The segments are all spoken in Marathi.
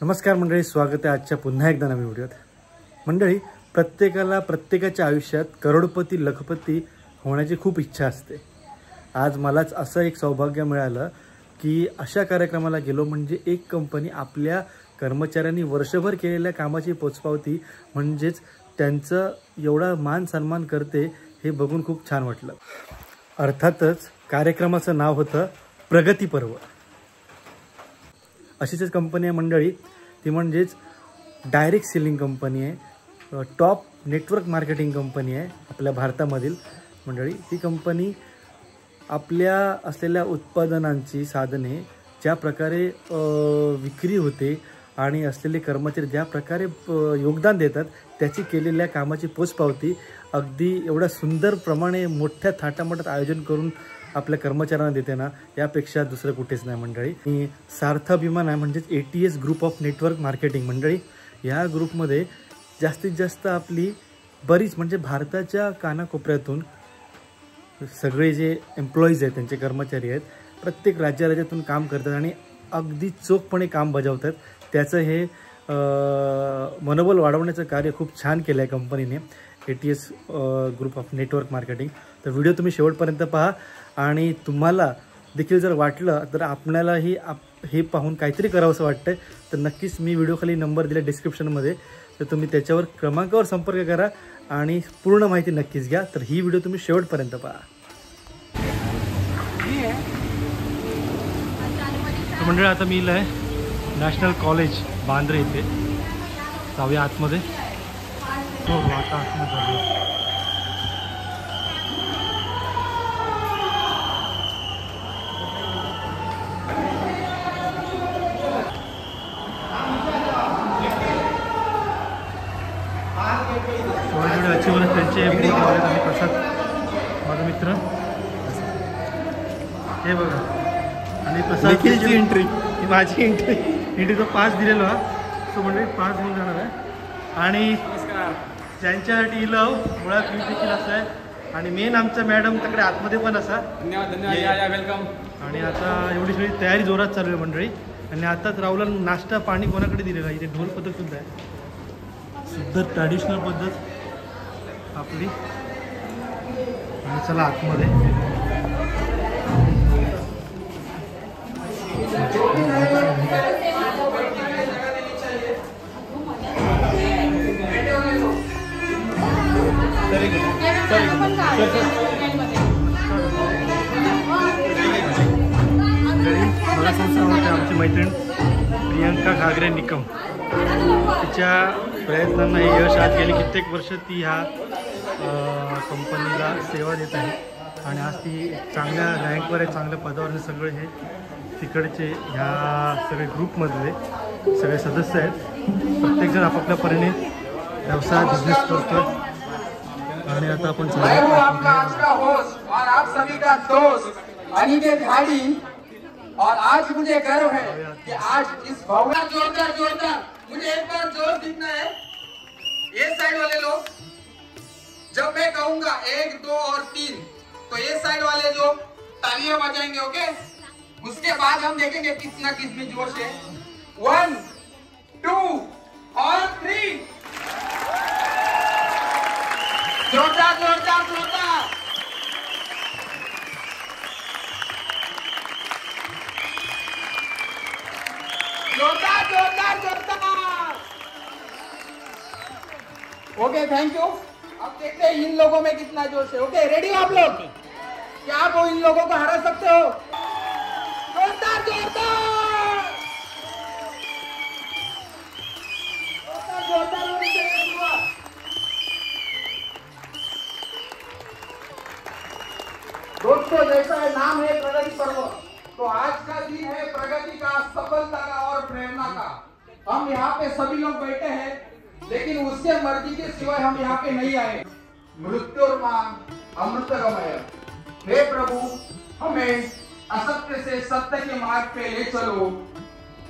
नमस्कार मंडळी, स्वागत आहे आजच्या पुन्हा एकदा नवीन व्हिडिओत। मंडळी, प्रत्येकाला प्रत्येकाच्या आयुष्यात करोडपती लखपती होण्याची खूप इच्छा असते। आज मलाच असं एक सौभाग्य मिळालं की अशा कार्यक्रमाला गेलो म्हणजे एक कंपनी आपल्या कर्मचाऱ्यांनी वर्षभर केलेल्या कामाची पोचपावती म्हणजेच त्यांचं एवढा मान सन्मान करते हे बघून खूप छान वाटलं। अर्थातच कार्यक्रमाचं नाव होतं प्रगती पर्व। अशीच कंपनी आहे मंडळी, ती म्हणजेच डायरेक्ट सेलिंग कंपनी आहे, टॉप नेटवर्क मार्केटिंग कंपनी आहे आपल्या भारतामधील। मंडळी, ती कंपनी आपल्या असलेल्या उत्पादनांची साधने ज्या प्रकारे विक्री होते आणि असलेले कर्मचारी ज्या प्रकारे योगदान देतात त्याची केलेल्या कामाची पोचपावती अगदी एवढ्या सुंदर प्रमाणे मोठ्या थाटामाटात आयोजन करून आपल्या कर्मचाऱ्यांना देते ना, यापेक्षा दुसरं कुठेच नाही मंडळी। आणि सार्थ अभिमान आहे म्हणजेच ATS group of network marketing. मंडळी, या ग्रुपमध्ये जास्तीत जास्त आपली बरीच म्हणजे भारताच्या कानाकोपऱ्यातून सगळे जे एम्प्लॉईज आहेत, त्यांचे कर्मचारी आहेत, प्रत्येक राज्यातून काम करतात आणि अगदी चोखपणे काम बजावतात। त्याचं हे मनोबल वाढवण्याचं कार्य खूप छान केलं आहे कंपनीने, ATS group of network marketing. तर व्हिडिओ तुम्ही शेवटपर्यंत पहा आणि तुम्हाला देखील जर वाटलं तर आपल्यालाही हे पाहून काहीतरी करावंसं वाटतं तर नक्कीच मी व्हिडिओ खाली नंबर दिला डिस्क्रिप्शनमध्ये, तर तुम्ही त्याच्यावर क्रमांकावर संपर्क करा आणि पूर्ण माहिती नक्कीच घ्या। तर ही व्हिडिओ तुम्ही शेवटपर्यंत पहा। मंडळी, आता मी आहे नॅशनल कॉलेज बांद्रे इथे, जाऊया आतमध्ये। हो, आता आतमध्ये जाऊया। त्यांचे प्रसाद, माझा मित्र हे बघा, आणि प्रसादची एंट्री, ही माझी एंट्रीचा पास दिलेला तो म्हणजे पास घेऊन जाणार आहे। आणि ज्यांच्यासाठी इलव मुळात मी देखील असं आहे आणि मेन आमच्या मॅडम तिकडे आतमध्ये पण असा। धन्यवाद, वेलकम। आणि आता एवढी सगळी तयारी जोरात चालू आहे मंडळी। आणि आताच राहुला नाश्ता पाणी कोणाकडे दिलेला आहे, इथे ढोल पद्धत सुद्धा आहे, सुद्धा ट्रॅडिशनल पद्धत आपली। आणि चला आतमध्ये। मला संस्थामध्ये आमची मैत्रीण प्रियंका घागरे निकम, तिच्या प्रयत्नांना हे यश आज गेली कित्येक वर्ष ती ह्या कंपनीला सेवा देत आहे आणि आज ती चांगल्या रँकवर आहे, चांगल्या पदावर। सगळे हे तिकडचे ह्या सगळे ग्रुपमधले सगळे सदस्य आहेत, प्रत्येकजण आपापल्या परीने व्यवसाय बिझनेस करतो। आणि आता आपण आप सभी का दोस्त अनिकेत हाडी, और आज मुझे गर्व है कि आज इस भव्य जोरदार मुझे एक बार जोर दिखना है। ये साइड वाले लोग, जब मैं कहूंगा 1 2 और 3 तो ये साइड वाले जो तालियां बजाएंगे, ओके? उसके बाद हम देखेंगे किसमें जोर से 1 2 और 3। जोरदार। Okay, thank you. अब देखते हैं इन लोगों में कितना जोश है। ओके, रेडी हो आप लोग? क्या आप इन लोगों को हरा सकते हो? जोरदार। दोस्तों, जैसा है नाम है प्रगति पर्व, तो आज का दिन है प्रगति का, सफलता का और प्रेरणा का। हम यहाँ पे सभी लोग बैठे हैं, लेकिन उसके मर्जी के सिवाय हम यहाँ पे नहीं आए। मृत्युर्मां अमृतगमय, हे प्रभु हमें असत्य से सत्य के मार्ग पे ले चलो,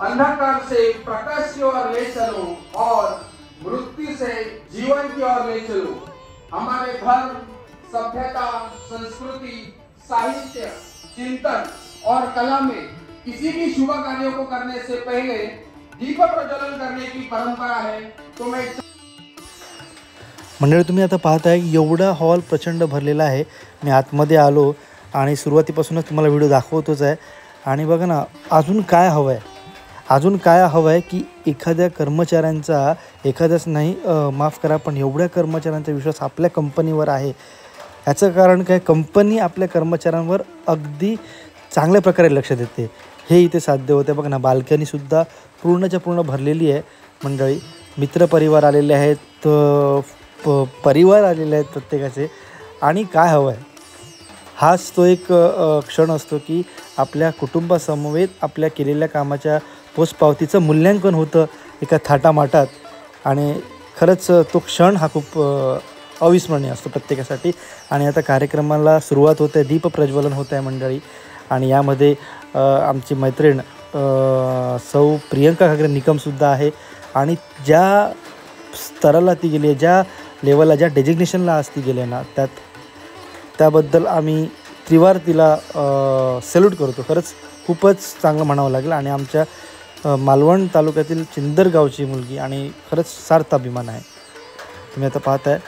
अंधकार से प्रकाश की ओर ले चलो और मृत्यु से जीवन की ओर ले चलो। हमारे धर्म, सभ्यता, संस्कृति, साहित्य, चिंतन और कला में किसी भी शुभ कार्यों को करने से पहले दीप प्रज्वलन करने की परंपरा है। तो मैं मंडळी तुम्ही आता पाहताय एवढा हॉल प्रचंड भरलेला आहे। मी आतमध्ये आलो आणि सुरुवातीपासूनच तुम्हाला व्हिडिओ दाखवतोच आहे। आणि बघा ना अजून काय हवं आहे, अजून काय हवं आहे की एखाद्या कर्मचाऱ्यांचा, एखाद्याच नाही माफ करा पण एवढ्या कर्मचाऱ्यांचा विश्वास आपल्या कंपनीवर आहे। याचं कारण काय, कंपनी आपल्या कर्मचाऱ्यांवर अगदी चांगल्या प्रकारे लक्ष देते, हे इथे साध्य होते। बघा ना बाल्कनीसुद्धा पूर्णच्या पूर्ण भरलेली आहे मंडळी। मित्रपरिवार आलेले आहेत, परिवार आलेले आहेत प्रत्येकाचे। आणि काय हवं आहे, हाच तो एक क्षण असतो की आपल्या कुटुंबासमवेत आपल्या केलेल्या कामाच्या पोचपावतीचं मूल्यांकन होतं एका थाटामाटात। आणि खरंच तो क्षण हा खूप अविस्मरणीय असतो प्रत्येकासाठी। आणि आता कार्यक्रमाला सुरुवात होते, दीप प्रज्वलन होत आहे मंडळी। आणि यामध्ये आमची मैत्रीण सौ प्रियंका घागरे निकमसुद्धा आहे। आणि ज्या स्तराला ती गेली आहे, ज्या लेवलला, ज्या डेजिग्नेशनला आज ती गेले ना, त्याबद्दल आम्ही त्रिवार तिला सॅल्यूट करतो। खरंच खूपच चांगलं म्हणावं लागेल। आणि आमच्या मालवण तालुक्यातील चिंदर गावची मुलगी, आणि खरंच सार्थ अभिमान आहे। तुम्ही आता पाहताय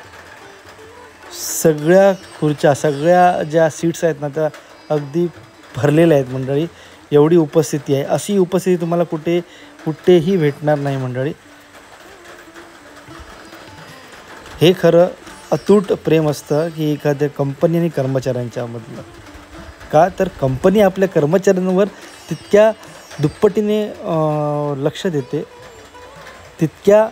सगळ्या खुर्च्या, सगळ्या ज्या सीट्स आहेत ना त्या अगदी भरलेल्या आहेत मंडळी। एवढी उपस्थिती आहे, अशी उपस्थिती तुम्हाला कुठेही भेटणार नाही मंडळी। हे खरं अतूट प्रेम असतं की एखाद्या कंपनी आणि कर्मचाऱ्यांच्यामधलं। का तर कंपनी आपल्या कर्मचाऱ्यांवर तितक्या दुप्पटीने लक्ष देते, तितक्या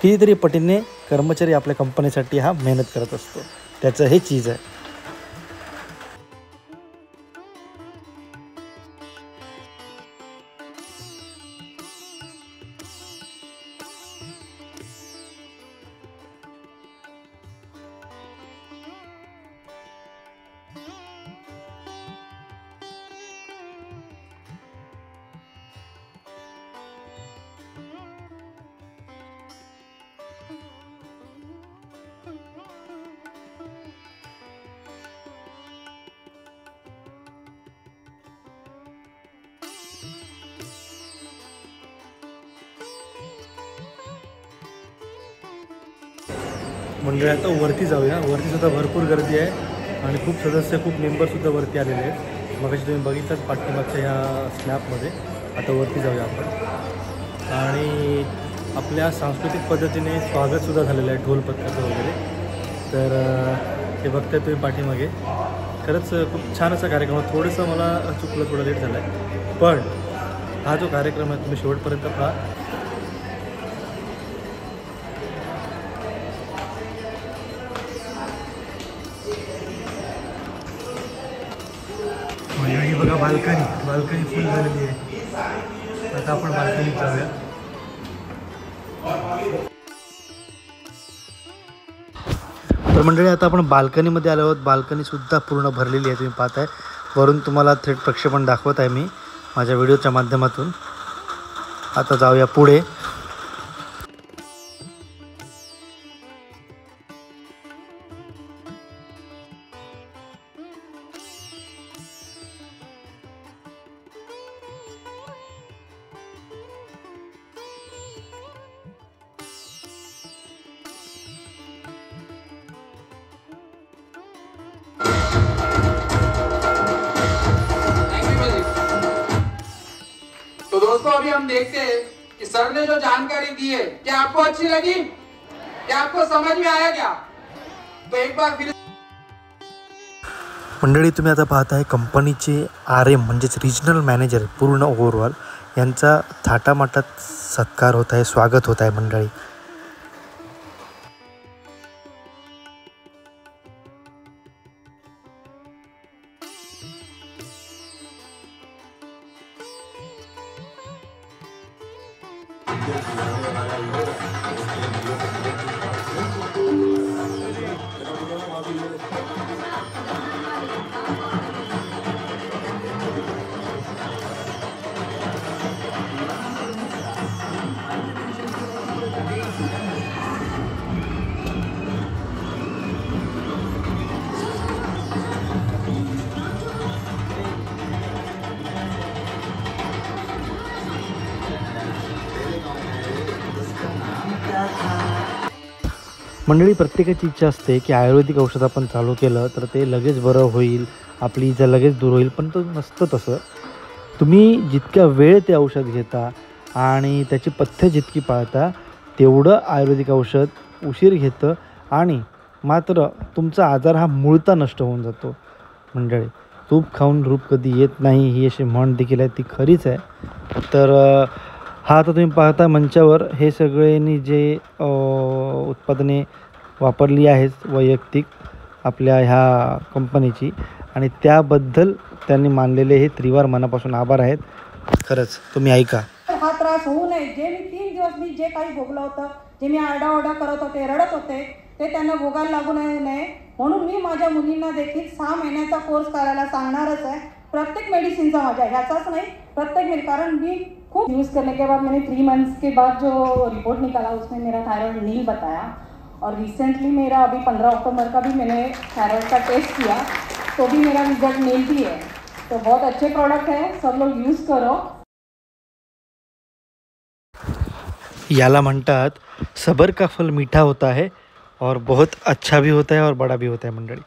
कितीतरी पटीने कर्मचारी आपल्या कंपनीसाठी हा मेहनत करत असतो। त्याचं हे चीज आहे। मंडळी आता वरती जाऊया। वरतीसुद्धा भरपूर गर्दी आहे आणि खूप सदस्य, खूप मेंबरसुद्धा वरती आलेले आहेत। मगाशी तुम्ही बघितलं पाठीमागच्या ह्या स्नॅपमध्ये। आता वरती जाऊया आपण। आणि आपल्या सांस्कृतिक पद्धतीने स्वागतसुद्धा झालेलं आहे, ढोल पथकाचं वगैरे। तर हे बघताय तुम्ही पाठीमागे, खरंच खूप छान असा कार्यक्रम आहे। थोडंसं मला चुकलं, थोडं लेट झालं आहे, पण हा जो कार्यक्रम आहे तुम्ही शेवटपर्यंत पहा। ही बघा बाल्कनी फुल झालेली आहे। आता आपण बाल्कनीत जाऊया। तर मंडळी आता आपण बाल्कनीमध्ये आलो आहोत। बाल्कनीसुद्धा पूर्ण भरलेली आहे, तुम्ही पाहताय। वरून तुम्हाला थेट प्रक्षेपण दाखवत आहे मी माझ्या व्हिडिओच्या माध्यमातून। आता जाऊया पुढे। तो दोस्तों अभी हम देखते हैं कि सर ने जो जानकारी दी है क्या आपको अच्छी लगी, क्या आपको समझ में आया क्या? तो एक बार फिर मंडळी तुम्ही आता पाहताय कंपनीचे RM म्हणजेच रिजनल मॅनेजर पूर्ण ओव्हरऑल यांचा थाटामाटात सत्कार होत आहे, स्वागत होत आहे मंडळी। मंडळी, प्रत्येकाची इच्छा असते की आयुर्वेदिक औषध आपण चालू केलं तर ते लगेच बरं होईल, आपली इजा लगेच दूर होईल, पण तो नसतं तसं. तुम्ही जितक्या वेळ ते औषध घेता आणि त्याची पथ्य जितकी पाळता तेवढं आयुर्वेदिक औषध उशीर घेतं आणि मात्र तुमचा आजार हा मूळता नष्ट होऊन जातो. मंडळी, तूप खाऊन रूप कधी येत नाही ही अशी म्हण देखील आहे, ती खरीच आहे. तर हा आता तुम्ही पाहता मंचावर हे सगळ्यांनी जे उत्पादने वापरली आहेत वैयक्तिक आपल्या ह्या कंपनीची, आणि त्याबद्दल त्यांनी मानलेले हे त्रिवार मनापासून आभार आहेत. खरंच तुम्ही ऐका. हा त्रास होऊ नये, जे मी 3 दिवस मी जे काही भोगलं होतं, जे मी आरडाओरडा करत होते, रडत होते, ते त्यांना भोगायला लागू नये म्हणून मी माझ्या मुलींना देखील 6 महिन्याचा कोर्स करायला सांगणारच आहे. प्रत्येक मेडिसिनचा माझ्या ह्याचाच नाही, प्रत्येक कारण मी खूप यूज़ करने के बाद मैंने 3 मंथ्स के बाद जो रिपोर्ट निकाला उसमें मेरा थायराइड नील बताया, और रिसेंटली मेरा अभी 15 अक्टूबर का भी मैंने थायराइड का टेस्ट किया, तो भी मेरा रिजल्ट नील भी है. तो बहुत अच्छे प्रोडक्ट है, सब लोग यूज़ करो. याला म्हणतात सबर का फल मीठा होता है और बहुत अच्छा भी होता है और बड़ा भी होता है मंडळी.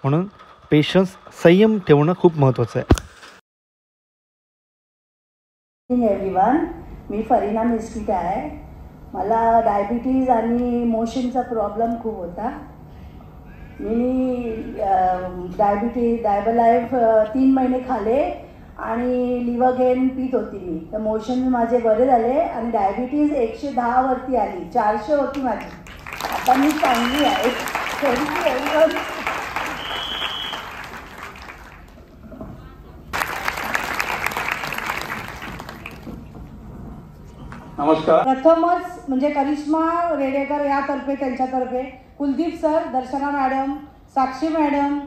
म्हणून पेशन्स, संयम ठेवणं खूप महत्त्वाचं आहे. एव्हरीवन, मी फरीना मिस्किट आहे. मला डायबिटीज आणि मोशनचा प्रॉब्लेम खूप होता. मी डायबलाइफ 3 महिने खाले आणि लिव्हगेन पीत होती मी, तर मोशन माझे बरे झाले आणि डायबिटीज 110 वरती आली, 400 होती माझी, आता मी चांगली आहे. नमस्कार. प्रथमच म्हणजे करिश्मा रेडेकर यातर्फे, त्यांच्यातर्फे कुलदीप सर, दर्शना मॅडम, साक्षी मॅडम,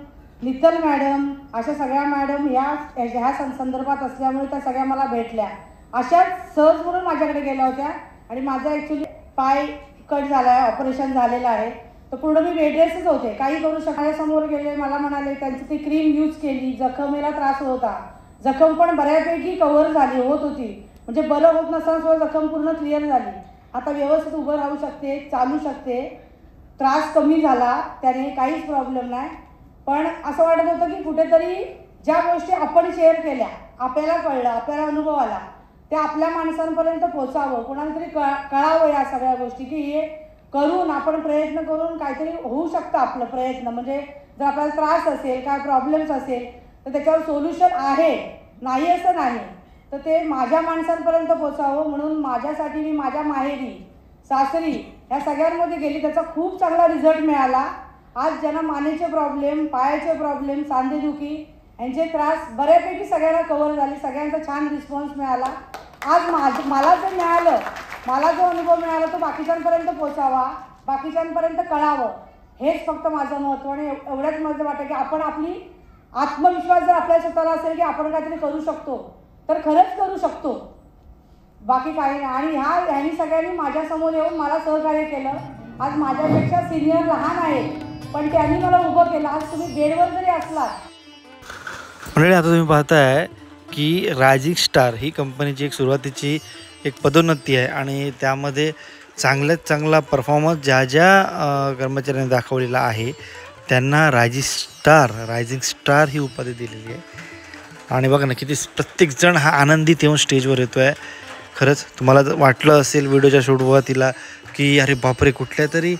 नितल मॅडम, अशा सगळ्या मॅडम ह्या संदर्भात असल्यामुळे त्या सगळ्या मला भेटल्या. अशाच सहज म्हणून माझ्याकडे गेल्या होत्या आणि माझा ॲक्च्युली पाय कट झाला आहे, ऑपरेशन झालेलं आहे, तर पूर्ण मी बेडरेस्टच होते, काही करू समोर गेले, मला म्हणाले, त्यांची ती क्रीम यूज केली, जखमेला त्रास होता, जखम पण बऱ्यापैकी कव्हर झाली होत होती, म्हणजे बरं होत नसताना जखम पूर्ण क्लिअर झाली, आता व्यवस्थित उभं राहू शकते, चालू शकते, त्रास कमी झाला, त्याने काहीच प्रॉब्लेम नाही. पण असं वाटत होतं की कुठेतरी ज्या गोष्टी आपण शेअर केल्या, आपल्याला कळलं, आपल्याला अनुभव आला, ते आपल्या माणसांपर्यंत पोचावं, कोणाला तरी कळावं या सगळ्या गोष्टी, की हे करून आपण प्रयत्न करून काहीतरी होऊ शकतं आपलं प्रयत्न. म्हणजे जर आपल्याला त्रास असेल, काय प्रॉब्लेम्स असेल, तर त्याच्यावर सोल्युशन आहे, नाही असं नाही, तर ते माझ्या माणसांपर्यंत पोचावं म्हणून माझ्यासाठी मी माझ्या माहेरी, सासरी या सगळ्यांमध्ये गेली, त्याचा खूप चांगला रिझल्ट मिळाला. आज ज्यांना मानेचे प्रॉब्लेम, पायाचे प्रॉब्लेम, सांधेदुखी यांचे त्रास बऱ्यापैकी सगळ्यांना कव्हर झाली, सगळ्यांचा छान रिस्पॉन्स मिळाला. आज मला जे मिळालं, मला जो अनुभव मिळाला तो बाकीच्यांपर्यंत पोचावा, बाकीच्यांपर्यंत कळावं, हेच फक्त माझं महत्त्व. आणि एवढ्याच माझं वाटतं की आपण आपली आत्मविश्वास जर आपल्या स्वतःला असेल की आपण काहीतरी करू शकतो, तर खरंच करू शकतो, बाकी काही नाही. आणि ह्यांनी सगळ्यांनी माझ्यासमोर येऊन मला सहकार्य केलं. आज माझ्यापेक्षा सिनियर लहान आहेत, पण त्यांनी मला उभं केलं. आज तुम्ही बेडवर जरी असलात. म्हणजे आता तुम्ही पाहताय की रायझिंग स्टार ही कंपनीची एक सुरुवातीची एक पदोन्नती आहे आणि त्यामध्ये चांगल्यात चांगला परफॉर्मन्स ज्या कर्मचाऱ्यांनी दाखवलेला आहे त्यांना रायझिंग स्टार ही उपाधी दिलेली आहे. आणि बघा ना, किती प्रत्येकजण हा आनंदित येऊन स्टेजवर येतो आहे. खरंच तुम्हाला वाटलं असेल व्हिडिओच्या सुरुवातीला की अरे बापरे, कुठल्या तरी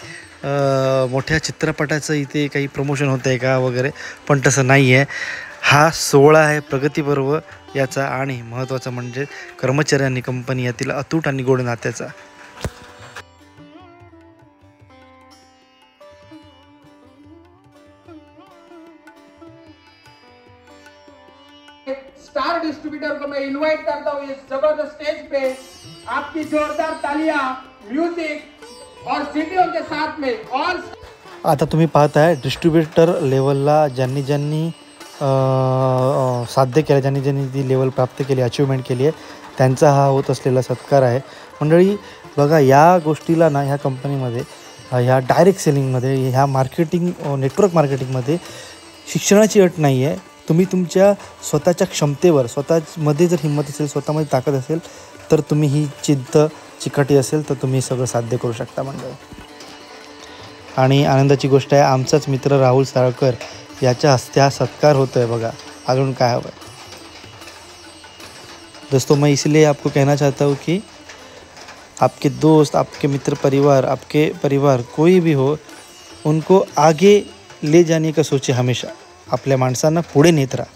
मोठ्या चित्रपटाचं इथे काही प्रमोशन होतं आहे का वगैरे, पण तसं नाही आहे. हा सोहळा आहे प्रगतीपर्व याचा, आणि महत्त्वाचं म्हणजे कर्मचाऱ्यांनी कंपनी यातील अतूट आणि गोड नात्याचा. स्टार डिस्ट्रीब्यूटर को मैं इनवाइट करता हूँ इस जबरदस्त स्टेज पे. आपकी जोरदार तालियां, म्यूजिक और सीटियों के साथ में. और आता तुम्ही पाहताय डिस्ट्रीब्युटर लेवलला ज्यांनी साध्य केलं, ज्यांनी ती लेवल प्राप्त केली, अचिव्हमेंट केली आहे, त्यांचा हा होत असलेला सत्कार आहे. मंडळी बघा, या गोष्टीला ना, ह्या कंपनीमध्ये, ह्या डायरेक्ट सेलिंगमध्ये, ह्या मार्केटिंग, नेटवर्क मार्केटिंगमध्ये शिक्षणाची अट नाही आहे. तुम्ही तुमच्या स्वतःच्या क्षमतेवर, स्वतःमध्ये जर हिंमत असेल, स्वतःमध्ये ताकद असेल, तर तुम्ही ही चिकाटी असेल तर तुम्ही सगळं साध्य करू शकता. मंडळी आणि आनंदाची गोष्ट आहे आमचाच मित्र राहुल साळकर याच्या हस्ते हा सत्कार होतो है। बघा अजून काय हवं है दोस्तों। मैं इसलिए आपको कहना चाहता हूँ कि आपके दोस्त, आपके मित्र परिवार, आपके परिवार कोई भी हो, उनको आगे ले जाने का सोचे हमेशा। आपल्या माणसांना पुढे नेत राहा।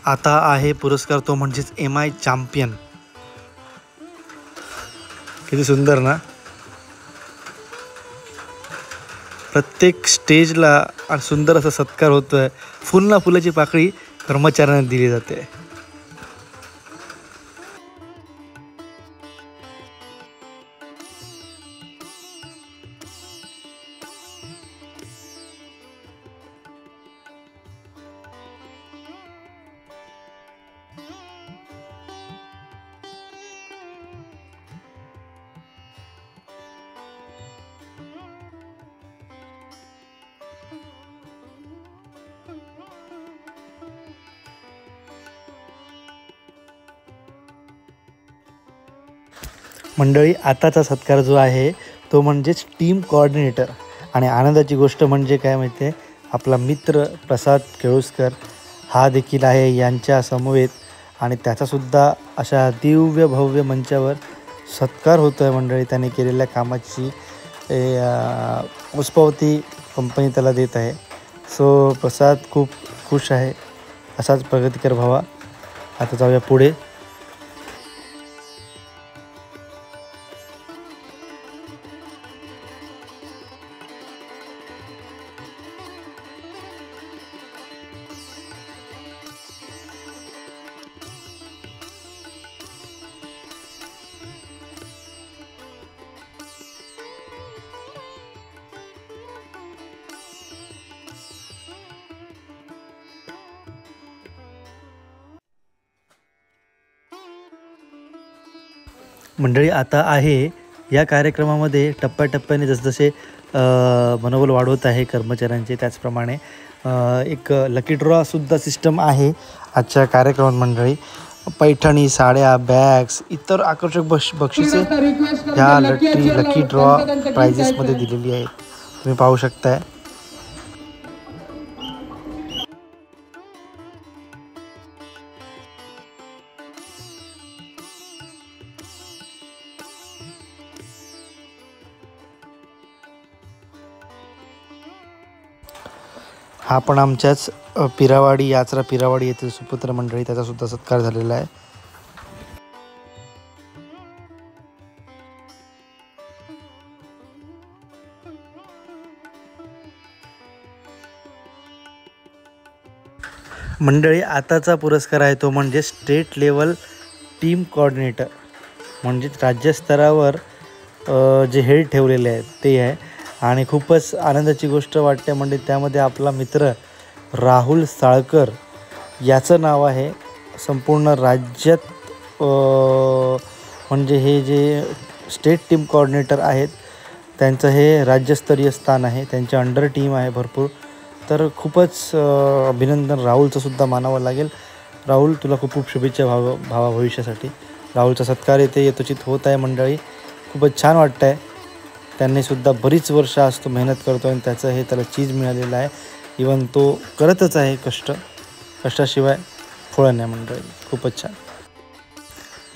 आता आहे पुरस्कार तो म्हणजेच MI चॅम्पियन। किती सुंदर ना। प्रत्येक स्टेजला सुंदर असा सत्कार होतोय। फुलना फुलाची पाकळी कर्मचाऱ्यांना दिली जाते। मंडळी आताचा सत्कार जो आहे तो म्हणजेच टीम कोऑर्डिनेटर। आणि आनंदाची गोष्ट म्हणजे काय माहिती आहे, आपला मित्र प्रसाद केळुसकर हा देखील आहे यांच्या समवेत आणि त्याचासुद्धा अशा दिव्य भव्य मंचावर सत्कार होतो आहे। मंडळी त्याने केलेल्या कामाची पुष्पावती कंपनी त्याला देत आहे। सो प्रसाद खूप खुश आहे, असाच प्रगतीकर व्हावा। आता जाऊया पुढे। मंडळी आता आहे या कार्यक्रमामध्ये टप्प्याटप्प्याने जसजसे मनोबल वाढवत आहे कर्मचाऱ्यांचे, त्याचप्रमाणे एक लकी ड्रॉसुद्धा सिस्टम आहे आजच्या कार्यक्रमात। मंडळी पैठणी, साड्या, बॅग्स, इतर आकर्षक बक्षिसे ह्या लकी ड्रॉ प्राइजेसमध्ये दिलेली आहेत, तुम्ही पाहू शकताय। हा पण आमच्याच पिरावाडी यात्रा पिरावाडी येथील सुपुत्र मंडळी त्याचा सुद्धा सत्कार झालेला आहे। मंडळी आताचा पुरस्कार आहे तो म्हणजे स्टेट लेवल टीम कोऑर्डिनेटर, म्हणजेच राज्यस्तरावर जे हेड ठेवलेले आहेत ते आहे। आणि खूपच आनंदाची गोष्ट वाटते म्हणजे त्यामध्ये आपला मित्र राहुल साळकर याचं नाव आहे। संपूर्ण राज्यात म्हणजे हे जे स्टेट टीम कोऑर्डिनेटर आहेत त्यांचं हे राज्यस्तरीय स्थान आहे, त्यांच्या अंडर टीम आहे भरपूर। तर खूपच अभिनंदन राहुलचं सुद्धा मानावं लागेल। राहुल तुला खूप खूप शुभेच्छा भावा भविष्यासाठी। राहुलचा सत्कार येथे यथोचित होत आहे मंडळी, खूपच छान वाटतं आहे। त्यांनीसुद्धा बरीच वर्ष आज तो मेहनत करतो आणि त्याचं हे त्याला चीज मिळालेलं आहे। इवन तो करतच आहे कष्टाशिवाय फळं नाही मंडळी, खूपच छान।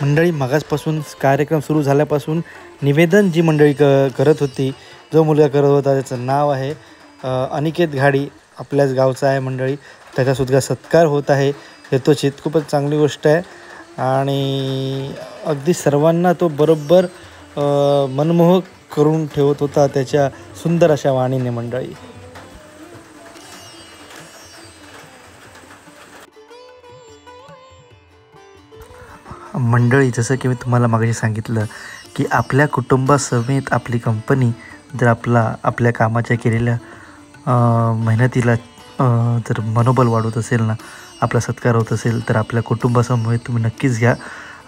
मंडळी मगाचपासून कार्यक्रम सुरू झाल्यापासून निवेदन जी मंडळी करत होती, जो मुलगा करत होता त्याचं नाव आहे अनिकेत घाडी, आपल्याच गावचा आहे मंडळी। त्याचासुद्धा सत्कार होत आहे यथोचित, खूपच चांगली गोष्ट आहे। आणि अगदी सर्वांना तो बरोबर मनमोहक करून ठेवत होता त्याच्या सुंदर अशा वाणीने मंडळी। मंडळी जसं की मी तुम्हाला मागे सांगितलं की आपल्या कुटुंबासमेत आपली कंपनी जर आपल्या कामाच्या केलेल्या मेहनतीला जर मनोबल वाढवत असेल ना, आपला सत्कार होत असेल तर आपल्या कुटुंबासमोर तुम्ही नक्कीच घ्या।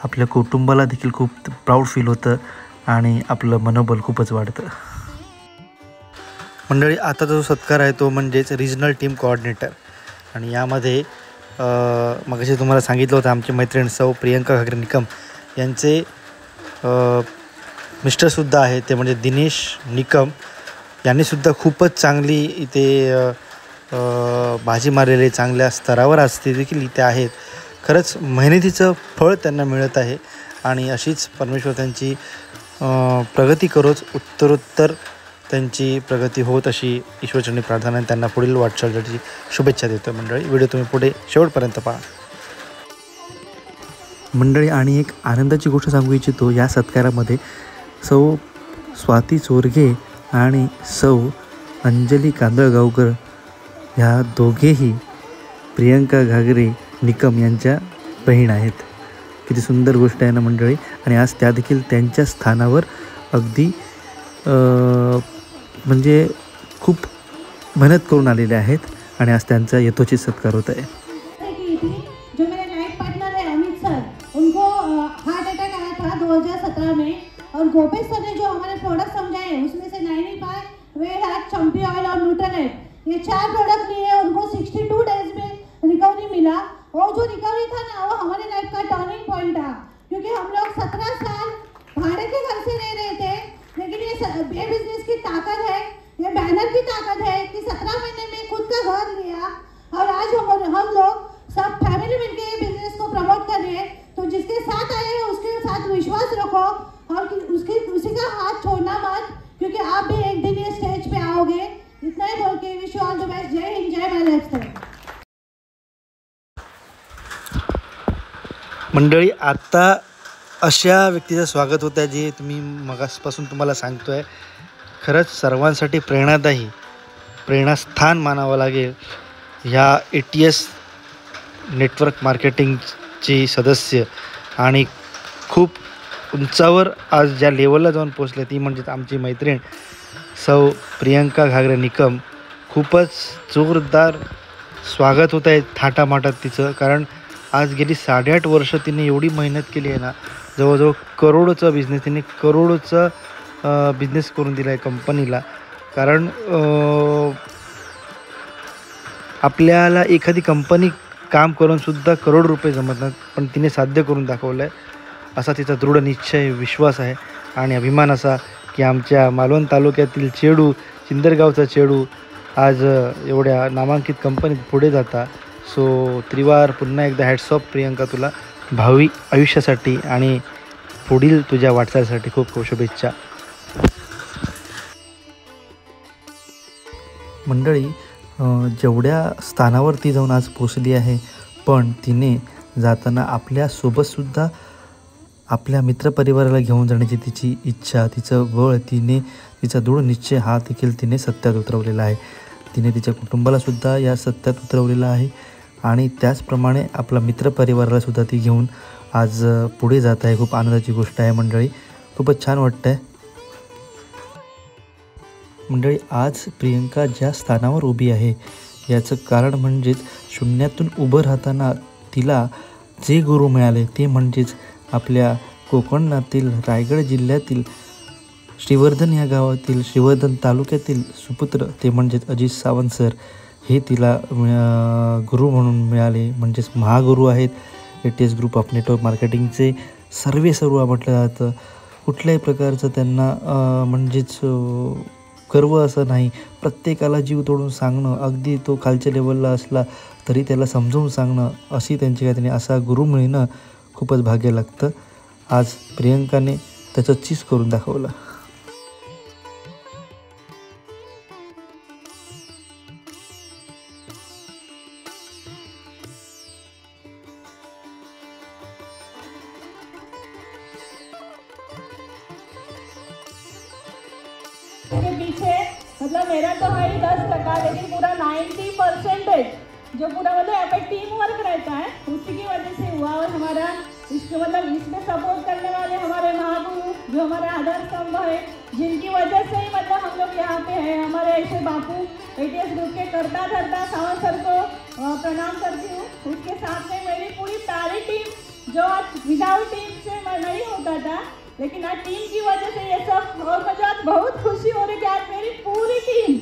आपल्या कुटुंबाला देखील खूप प्राऊड फील होतं आणि आपलं मनोबल खूपच वाढतं। मंडळी, आता जो सत्कार आहे तो म्हणजेच रिजनल टीम कोऑर्डिनेटर, आणि यामध्ये मगाशी तुम्हाला सांगितलं होतं आमची मैत्रीण सौ प्रियंका घागरे निकम यांचे मिस्टरसुद्धा आहे, ते म्हणजे दिनेश निकम यांनीसुद्धा खूपच चांगली इथे बाजी मारलेली, चांगल्या स्तरावर असते देखील इथे आहेत. खरंच मेहनतीचं फळ त्यांना मिळत आहे आणि अशीच परमेश्वर त्यांची प्रगती करोच, उत्तरोत्तर त्यांची प्रगती होत अशी ईश्वरचरणी प्रार्थना, त्यांना पुढील वाटचालीसाठी शुभेच्छा देतो. मंडळी, व्हिडिओ तुम्ही पुढे शेवटपर्यंत पहा. मंडळी, आणि एक आनंदाची गोष्ट सांगू इच्छितो, या सत्कारामध्ये सौ स्वाती चोरगे आणि सौ अंजली कांदळगावकर ह्या दोघेही प्रियंका घागरे निकम यांच्या बहीण आहेत. किती सुंदर गोष्ट आहे ना मंडळी. आणि आज त्या देखील त्यांच्या स्थानावर अगदी म्हणजे खूप मेहनत करून आलेले आहेत आणि आज त्यांचा यथोचित सत्कार होत आहे. जो मेरे नाइट पार्टनर है अमित सर, उनको हार्ट अटैक आया था 2017 में, और गोपेश सर ने जो हमारे प्रोडक्ट समझाए उसमें से 95 वेड हार्ट चंपी ऑयल और न्यूट्रलेट, ये 4 प्रोडक्ट लिए, उनको 62 डेज में रिकवरी मिला. और जो रिकवरी था ना, वो हमारे लाइफ का टर्निंग पॉइंट था, क्योंकि हम लोग 17 साल भाड़े के घर से रह रहे थे. लेकिन ये बिजनेस की ताकत है, ये बैनर की ताकत है कि 17 महीने में खुद का घर लिया, और आज हम लोग सब फैमिली मिलके ये बिजनेस को प्रमोट कर रहे हैं. तो जिसके साथ आए हैं उसके साथ विश्वास रखो और उसी का हाथ छोड़ना मत, क्योंकि आप भी एक दिन ये स्टेज पे आओगे. इतना ही बोल के wish you all the best. जय हिंद, जय महाराष्ट्र. मंडळी, आता अशा व्यक्तीचं स्वागत होतं आहे जे तुम्ही मगासपासून तुम्हाला सांगतो आहे. खरंच सर्वांसाठी प्रेरणादायी, प्रेरणास्थान मानावं लागेल. ह्या ATS नेटवर्क मार्केटिंगची सदस्य आणि खूप उंचावर आज ज्या लेवलला जाऊन पोचले ती म्हणजे आमची मैत्रीण सौ प्रियंका घागरे निकम. खूपच जोरदार स्वागत होत आहे थाटामाटात तिचं, कारण आज गेली 8.5 वर्ष तिने एवढी मेहनत केली आहे ना. जवळजवळ करोडोचा बिझनेस तिने बिझनेस करून दिला आहे कंपनीला. कारण आपल्याला एखादी कंपनी काम करूनसुद्धा करोड रुपये जमत नाहीत, पण तिने साध्य करून दाखवलं आहे. असा तिचा दृढ निश्चय, विश्वास आहे आणि अभिमान असा की आमच्या मालवण तालुक्यातील चेडू, चिंदरगावचा चेडू आज एवढ्या नामांकित कंपनीत पुढे जाता. सो त्रिवार पुन्हा एकदा हॅट्स ऑफ प्रियंका, तुला भावी आयुष्यासाठी आणि पुढील तुझ्या वाटचालीसाठी खूप खूप शुभेच्छा. मंडळी, जेवढ्या स्थानावर ती जाऊन आज पोचली आहे, पण तिने जाताना आपल्यासोबतसुद्धा आपल्या मित्रपरिवाराला घेऊन जाण्याची तिची इच्छा, तिचं बळ, तिचा दृढ निश्चय हा देखील तिने सत्यात उतरवलेला आहे. तिने तिच्या कुटुंबालासुद्धा या सत्यात उतरवलेलं आहे आणि त्याचप्रमाणे आपला मित्रपरिवारालासुद्धा ती घेऊन आज पुढे जात आहे. खूप आनंदाची गोष्ट आहे मंडळी, खूपच छान वाटतं आहे. मंडळी, आज प्रियंका ज्या स्थानावर उभी आहे याचं कारण म्हणजेच शून्यातून उभं राहताना तिला जे गुरु मिळाले ते म्हणजेच आपल्या कोकणातील रायगड जिल्ह्यातील श्रीवर्धन या गावातील, श्रीवर्धन तालुक्यातील सुपुत्र ते म्हणजेच अजित सावंत सर हे तिला गुरु म्हणून मिळाले. म्हणजेच महागुरू आहेत. ATS ग्रुप ऑफ नेटवर्क मार्केटिंगचे सर्व म्हटलं जातं. कुठल्याही प्रकारचं त्यांना म्हणजेच गर्व असं नाही. प्रत्येकाला जीव तोडून सांगणं, अगदी तो खालच्या लेवलला असला तरी त्याला समजावून सांगणं, अशी त्यांची काहीतरी असा गुरु मिळणं खूपच भाग्य लागतं. आज प्रियंकाने त्याचं चीज करून दाखवलं. के पीछे मतलब मेरा तो है ही 10%, लेकिन पूरा 90% जो पूरा मतलब यहाँ पे टीम वर्क रहता है उसी की वजह से हुआ. और हमारा इसको मतलब इसमें सपोर्ट करने वाले हमारे महागुरु जो हमारे आधार स्तंभ है, जिनकी वजह से ही मतलब हम लोग यहाँ पे हैं. हमारे ऐसे बापू ATS ग्रुप के करता धरता सावंत सर को प्रणाम करती हूँ. उसके साथ में मेरी पूरी प्यारी टीम जो विदाउट टीम से मैं नहीं होता था, लेकिन आज टीम की वजह से ये सब. और मुझे आज बहुत खुशी हो रही है कि आज मेरी पूरी टीम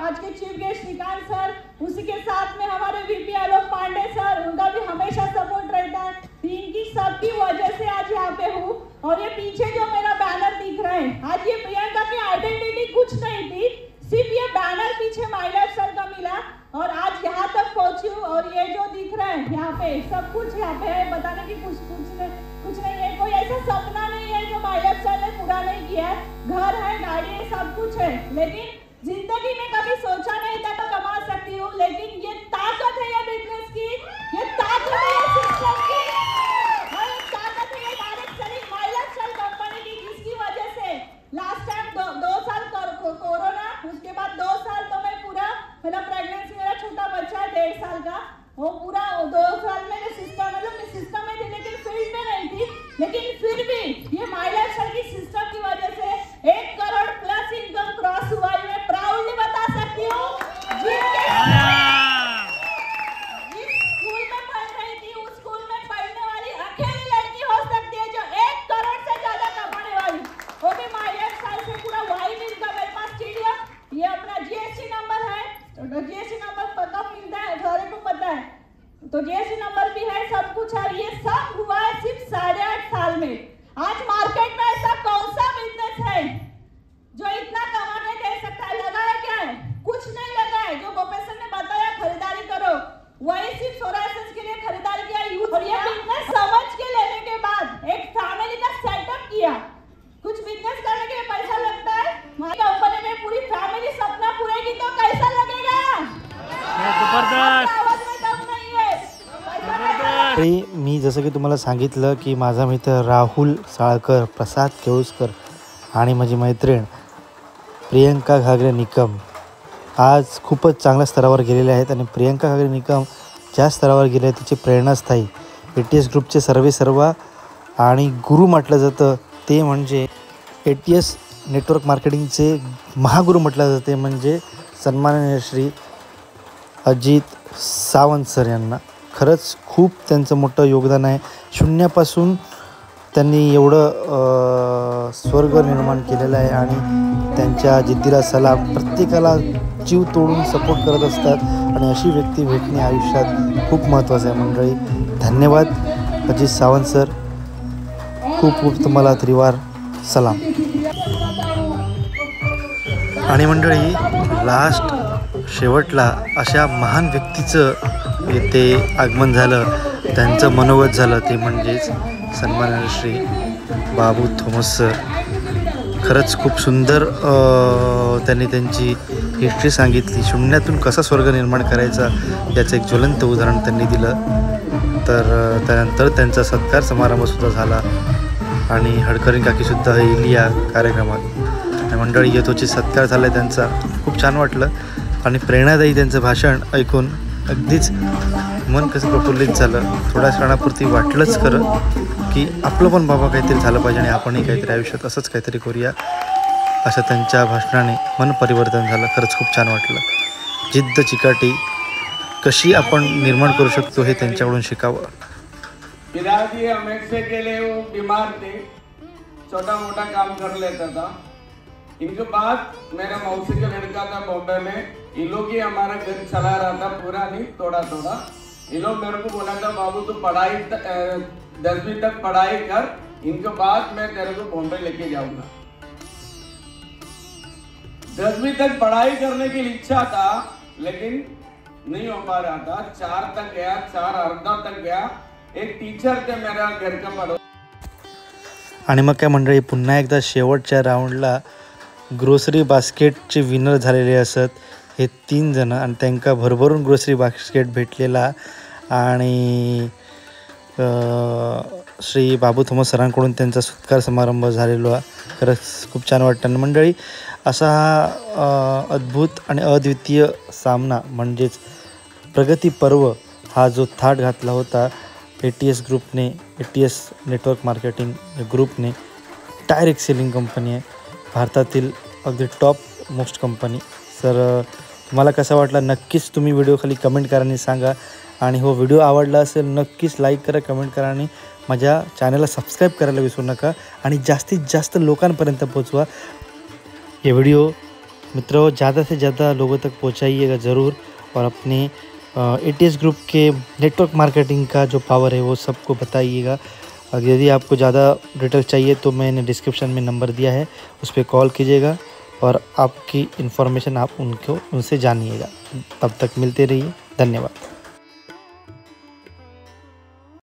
आज के चीफ गेस्ट निकाल सर, उसी के साथ में हमारे वीपी आलोक पांडे सर, उनका भी हमेशा सपोर्ट रहता है। इनकी सबकी वजह से आज यहाँ पे हूँ। और ये पीछे जो मेरा बैनर दिख रहा है, आज ये प्रियंका की आइडेंटिटी कुछ नहीं थी, सिर्फ ये बैनर पीछे माय लाइफ सर का मिला और आज यहाँ तक पहुंची हूँ। और ये जो दिख रहा है यहाँ पे सब कुछ यहाँ पे है, बताने की कुछ नहीं है। कोई ऐसा सपना नहीं है जो माय लाइफ सर ने पूरा नहीं किया है। घर है, गाड़ी है, सब कुछ है, लेकिन जिंदगी में कभी सोचा नहीं था तो कमा सकती हूँ। लेकिन ये ताकत है ये बिजनेस की, ये ताकत है ये सिस्टम की, और ये ताकत है ये डायरेक्ट सेलिंग माय लाइफ सर कंपनी की, जिसकी वजह से लास्ट टाइम 2 साल कोरोना, उसके बाद 2 साल तो मैं पूरा मेरा प्रेगनेंसी, मेरा छोटा बच्चा है 1.5 साल का, वो पूरा 2 साल में सिस्टम में थी, लेकिन फील्ड में नहीं थी। लेकिन फिर भी ये माय लाइफ सर की सिस्टम की वजह से 1 करोड़ प्लस इनकम क्रॉस हुआ है। मैं प्राउडली बता सकती हूँ। जिस स्कूल में पढ़ रही थी उस स्कूल में पढ़ने वाली अकेली लड़की हो सकती है जो 1 करोड़ से ज्यादा कमाने वाली, वो भी माय लाइफ सर से पूरा वाइड इनकम। मेरे पास चिड़िया ये अपना जीएसटी नंबर है, तो जीएसटी नंबर कब मिलता है सारे को पता है, तो जीएसटी नंबर भी है, सब कुछ है। ये सब हुआ है सिर्फ 8.5 साल में। आज मार्केट में ऐसा कौन सा बिजनेस है जो इतना कमाने दे सकता है? लगा है क्या है? कुछ नहीं लगा है। जो गोपेश सर ने बताया खरीदारी करो, वही सिर्फ सोराइसिस के लिए खरीदारी किया, यूज। और ये बिजनेस समझ के लेने के बाद एक फैमिली का सेटअप किया। कुछ बिजनेस करने के लिए पैसा लगता है, हमारी कंपनी में पूरी फैमिली सपना पूरेगी तो कैसा लगेगा? जबरदस्त। मी जसं की तुम्हाला सांगितलं की माझा मित्र राहुल साळकर, प्रसाद केळुसकर आणि माझी मैत्रीण प्रियंका घागरे निकम आज खूपच चांगल्या स्तरावर गेलेले आहेत। आणि प्रियंका घागरे निकम ज्या स्तरावर गेले तिची प्रेरणास्थायी ATS ग्रुपचे सर्व आणि गुरु म्हटलं जातं ते म्हणजे ATS नेटवर्क मार्केटिंगचे महागुरू म्हटलं जाते म्हणजे सन्माननीय श्री अजित सावंत सर यांना। खरंच खूप त्यांचं मोठं योगदान आहे। शून्यापासून त्यांनी एवढं स्वर्ग निर्माण केलेलं आहे आणि त्यांच्या जिद्दीला सलाम। प्रत्येकाला जीव तोडून सपोर्ट करत असतात आणि अशी व्यक्ती भेटणे आयुष्यात खूप महत्त्वाचं आहे। मंडळी धन्यवाद अजित सावंत सर, खूप खूप तुम्हाला त्रिवार सलाम। आणि मंडळी लास्ट शेवटला अशा महान व्यक्तीचं येथे आगमन झालं, त्यांचं मनोगत झालं, ते म्हणजेच सन्माननीय श्री बाबू थोमस सर। खरंच खूप सुंदर त्यांनी त्यांची हिस्ट्री सांगितली, शून्यातून कसा स्वर्ग निर्माण करायचा याचं एक ज्वलंत उदाहरण त्यांनी दिलं। तर त्यानंतर त्यांचा सत्कार समारंभसुद्धा झाला आणि हडकरीण काकीसुद्धा येईल या कार्यक्रमात। मंडळी येतोची सत्कार झाला आहे त्यांचा, खूप छान वाटलं आणि प्रेरणादायी त्यांचं भाषण ऐकून अगदीच मन कसं प्रफुल्लित झालं। थोड्या क्षणापुरती वाटलंच खरं की आपलं पण बाबा काहीतरी झालं पाहिजे आणि आपणही काहीतरी आयुष्यात असंच काहीतरी करूया, असं त्यांच्या भाषणाने मन परिवर्तन झालं। खरंच खूप छान वाटलं। जिद्द चिकाटी कशी आपण निर्माण करू शकतो हे त्यांच्याकडून शिकावं। पिताजी हमेशा के लिए वो बीमार थे, छोटा मोटा काम कर लेता था। इनके बाद मेरा मौसी का लड़का था बॉम्बे में, ये लोग ही हमारा घर चला रहा था, पूरा नहीं थोड़ा थोड़ा। ये लोग मेरे को बोला था बाबू तू पढ़ाई 10वीं तक पढ़ाई कर, इनके बाद मैं तेरे को बॉम्बे लेके जाऊंगा। 10वीं तक पढ़ाई करने की इच्छा था लेकिन नहीं हो पा रहा था। 4 तक गया, 4 अर्धा तक गया। एक टीचर थे मेरा घर का पड़ोस। आणि मग काय मंडळी पुन्हा एकदा शेवटच्या राऊंडला ग्रोसरी बास्केटचे विनर झालेले असत हे 3 जण आणि त्यांना भरभरून ग्रोसरी बास्केट भेटलेला आणि श्री बाबू थोमस सरांकडून त्यांचा सत्कार समारंभ झालेला। खरंच खूप छान वाटतं मंडळी। असा हा अद्भुत आणि अद्वितीय सामना म्हणजेच प्रगती पर्व हा जो थाट घातला होता ATS ग्रुपने, ATS नेटवर्क मार्केटिंग ग्रुपने। डायरेक्ट सेलिंग कंपनी आहे, भारतातील अगदी टॉप मोस्ट कंपनी। सर तुम्हाला कसा वाटला नक्कीच तुम्ही व्हिडिओ खाली कमेंट करा आणि सांगा। आणि हो व्हिडिओ आवडला असेल नक्कीच लाईक करा, कमेंट करा आणि माझ्या चॅनलला सबस्क्राईब करायला विसरू नका आणि जास्तीत जास्त लोकांपर्यंत पोहोचवा। हे व्हिडिओ मित्रों ज़्यादा से ज़्यादा लोगों तक पहुंचाइएगा ज़रूर, और अपने ATS ग्रुप के नेटवर्क मार्केटिंग का जो पावर है वो सबको बताइएगा। और यदि आपको ज़्यादा डिटेल चाहिए तो मैंने डिस्क्रिप्शन में नंबर दिया है, उस पर कॉल कीजिएगा और आपकी इन्फॉर्मेशन आप उनसे जानिएगा। तब तक मिलते रहिए, धन्यवाद।